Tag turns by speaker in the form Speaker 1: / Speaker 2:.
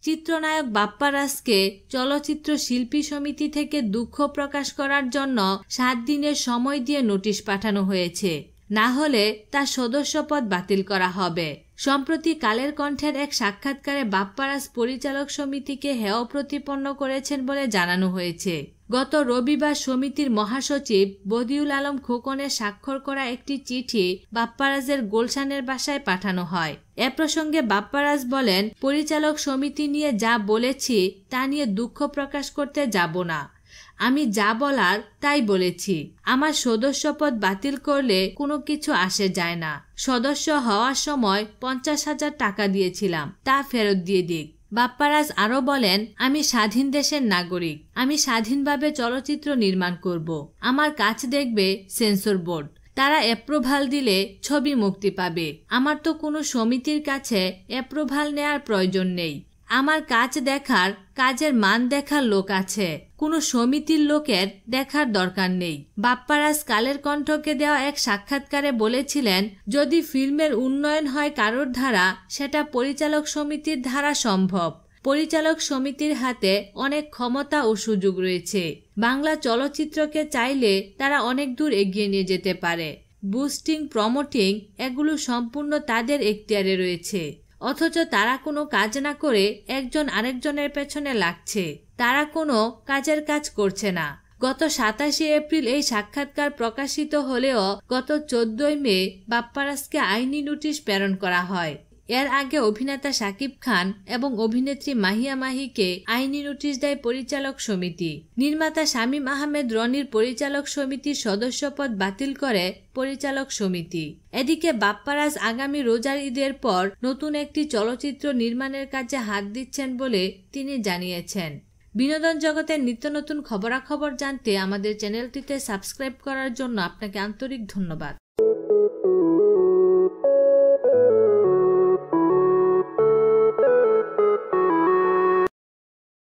Speaker 1: চিত্রনায়ক বাপ্পারাজকে চলচ্চিত্র শিল্পী সমিতি থেকে দুঃখ প্রকাশ করার জন্য 7 দিনের সময় দিয়ে নোটিশ পাঠানো হয়েছে, না হলে তার সদস্যপদ বাতিল করা হবে। সম্প্রতি কালের কণ্ঠের এক সাক্ষাৎকারে বাপ্পারাজ পরিচালক সমিতিকে হেয় প্রতিপন্ন করেছেন বলে জানানো হয়েছে। গত রবিবার সমিতির মহাসচিব বদিউল আলম খোকনের স্বাক্ষর করা একটি চিঠি বাপ্পারাজের গুলশানের বাসায় পাঠানো হয়। এ প্রসঙ্গে বাপ্পারাজ বলেন, পরিচালক সমিতি নিয়ে যা বলেছি তা নিয়ে দুঃখ প্রকাশ করতে যাব না। আমি যা বলার তাই বলেছি। আমার সদস্যপদ বাতিল করলে কোনো কিছু আসে যায় না। সদস্য হওয়ার সময় 50,000 টাকা দিয়েছিলাম, তা ফেরত দিয়ে দিক। বাপ্পারাজ আরো বলেন, আমি স্বাধীন দেশের নাগরিক। আমি স্বাধীনভাবে চলচ্চিত্র নির্মাণ করব। আমার কাজ দেখবে সেন্সর বোর্ড। তারা অ্যাপ্রুভাল দিলে ছবি মুক্তি পাবে। আমার তো কোনো সমিতির কাছে অ্যাপ্রুভাল নেয়ার প্রয়োজন নেই। আমার কাজ দেখার, কাজের মান দেখার লোক আছে, কোনো সমিতির লোকের দেখার দরকার নেই। বাপ্পারাজ কালের কণ্ঠকে দেওয়া এক সাক্ষাৎকারে বলেছিলেন, যদি ফিল্মের উন্নয়ন হয় কারোর দ্বারা, সেটা পরিচালক সমিতির দ্বারা সম্ভব। পরিচালক সমিতির হাতে অনেক ক্ষমতা ও সুযোগ রয়েছে। বাংলা চলচ্চিত্রকে চাইলে তারা অনেক দূর এগিয়ে নিয়ে যেতে পারে। বুস্টিং, প্রমোটিং এগুলো সম্পূর্ণ তাদের এখতিয়ারে রয়েছে। অথচ তারা কোনো কাজ না করে একজন আরেকজনের পেছনে লাগছে। তারা কোনো কাজের কাজ করছে না। গত 27 এপ্রিল এই সাক্ষাৎকার প্রকাশিত হলেও গত 14 মে বাপ্পারাজকে আইনি নোটিশ প্রেরণ করা হয়। এর আগে অভিনেতা শাকিব খান এবং অভিনেত্রী মাহিয়া মাহিকে আইনি নোটিশ দেয় পরিচালক সমিতি। নির্মাতা শামীম আহমেদ রনির পরিচালক সমিতির সদস্যপদ বাতিল করে পরিচালক সমিতি। এদিকে বাপ্পারাজ আগামী রোজার ঈদের পর নতুন একটি চলচ্চিত্র নির্মাণের কাজে হাত দিচ্ছেন বলে তিনি জানিয়েছেন। বিনোদন জগতের নিত্য নতুন খবরাখবর জানতে আমাদের চ্যানেলটিতে সাবস্ক্রাইব করার জন্য আপনাকে আন্তরিক ধন্যবাদ।